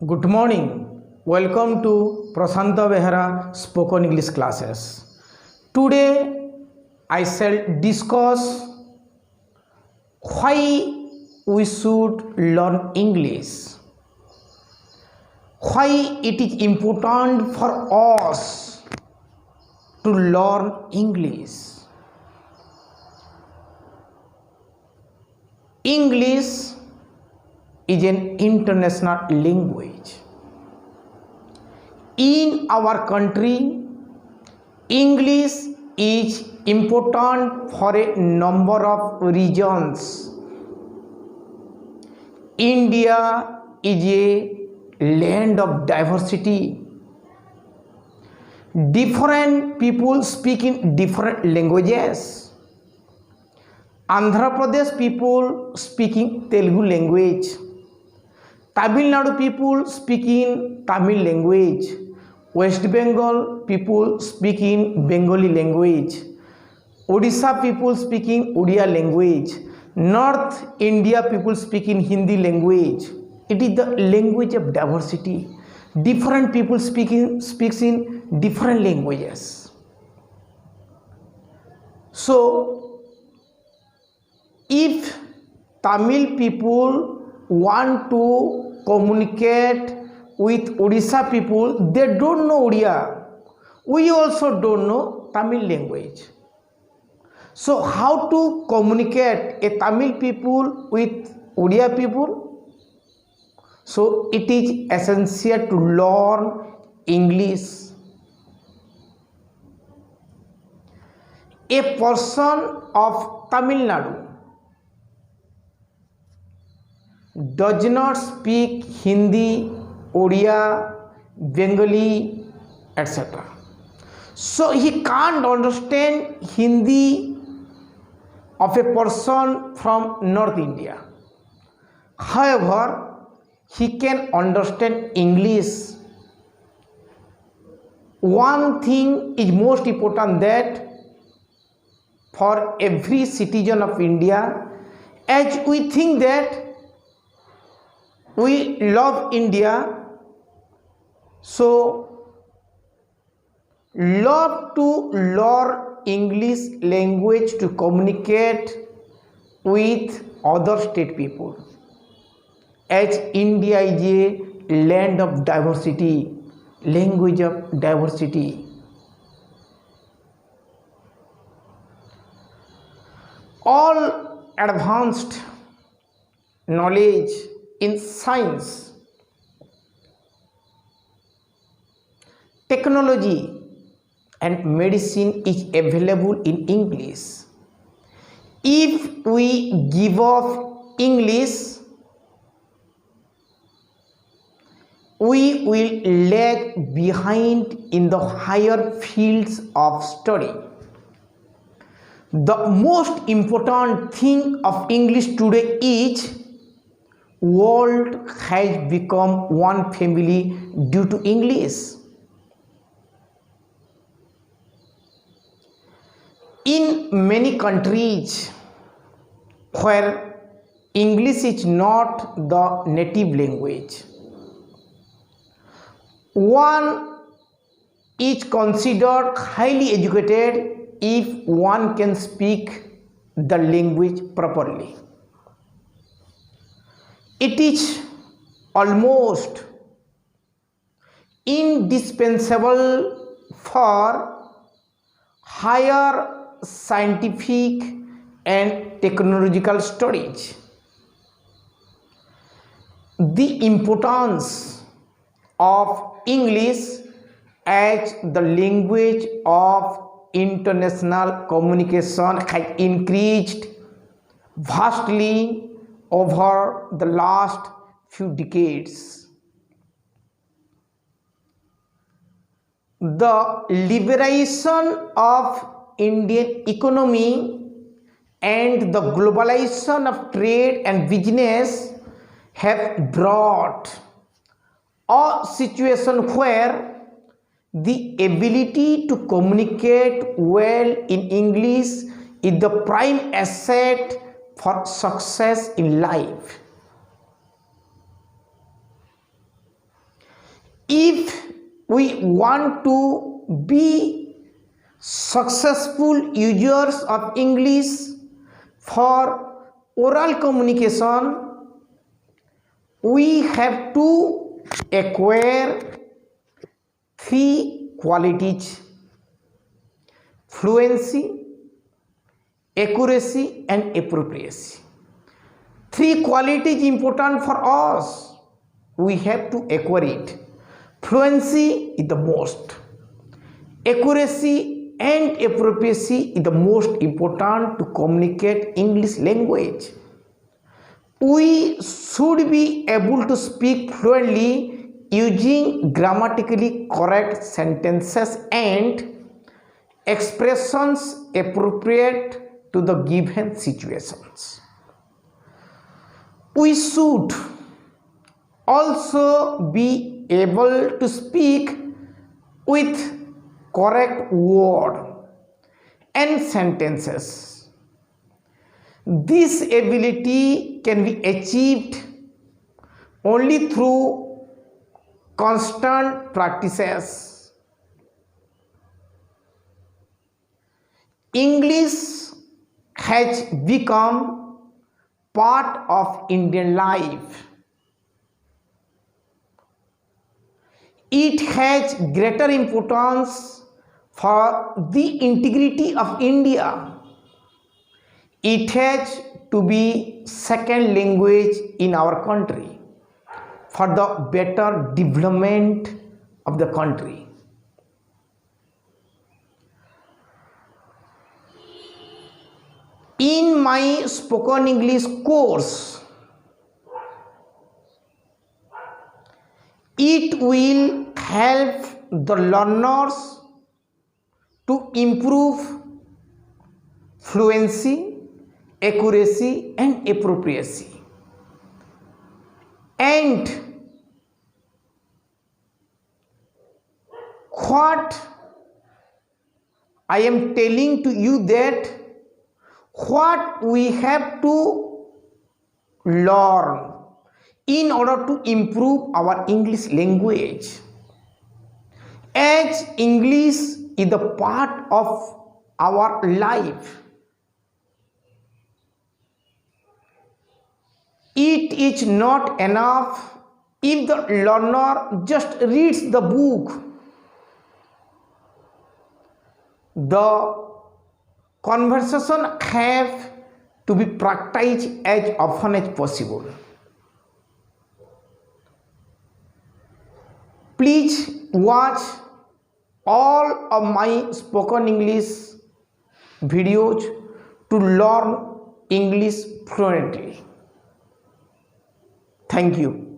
Good morning. Welcome to Prashanta Behera Spoken English classes. Today I shall discuss why we should learn English. Why it is important for us to learn English. English is an international language. In our country, English is important for a number of reasons. India is a land of diversity. Different people speak in different languages. Andhra Pradesh people speaking Telugu language. Tamil Nadu people speak in Tamil language. West Bengal people speak in Bengali language. Odisha people speak in Odia language. North India people speak in Hindi language. It is the language of diversity. Different people speaks in different languages. So if Tamil people want to communicate with Odisha people, they don't know Odia. We also don't know Tamil language. So how to communicate a Tamil people with Odia people? So it is essential to learn English. A person of Tamil Nadu does not speak Hindi, Odia, Bengali, etc. So he can't understand Hindi of a person from North India. However, he can understand English. One thing is most important, that for every citizen of India, as we think that we love India, so love to learn English language to communicate with other state people. As India is a land of diversity, language of diversity. All advanced knowledge in science, technology and medicine is available in English. If we give up English, we will lag behind in the higher fields of study. The most important thing of English today is world has become one family due to English. In many countries where English is not the native language, one is considered highly educated if one can speak the language properly. It is almost indispensable for higher scientific and technological studies. The importance of English as the language of international communication has increased vastly over the last few decades. The liberation of Indian economy and the globalization of trade and business have brought a situation where the ability to communicate well in English is the prime asset for success in life. If we want to be successful users of English for oral communication, we have to acquire three qualities: fluency, accuracy and appropriacy. Three qualities important for us. We have to acquire it. Fluency is the most. Accuracy and appropriacy is the most important to communicate English language. We should be able to speak fluently using grammatically correct sentences and expressions appropriate to the given situations. We should also be able to speak with correct word and sentences. This ability can be achieved only through constant practices. English has become part of Indian life. It has greater importance for the integrity of India. It has to be second language in our country for the better development of the country. In my spoken English course, it will help the learners to improve fluency, accuracy and appropriacy. And what I am telling to you that what we have to learn in order to improve our English language, as English is a part of our life. It is not enough if the learner just reads the book. The conversation have to be practiced as often as possible. Please watch all of my spoken English videos to learn English fluently. Thank you.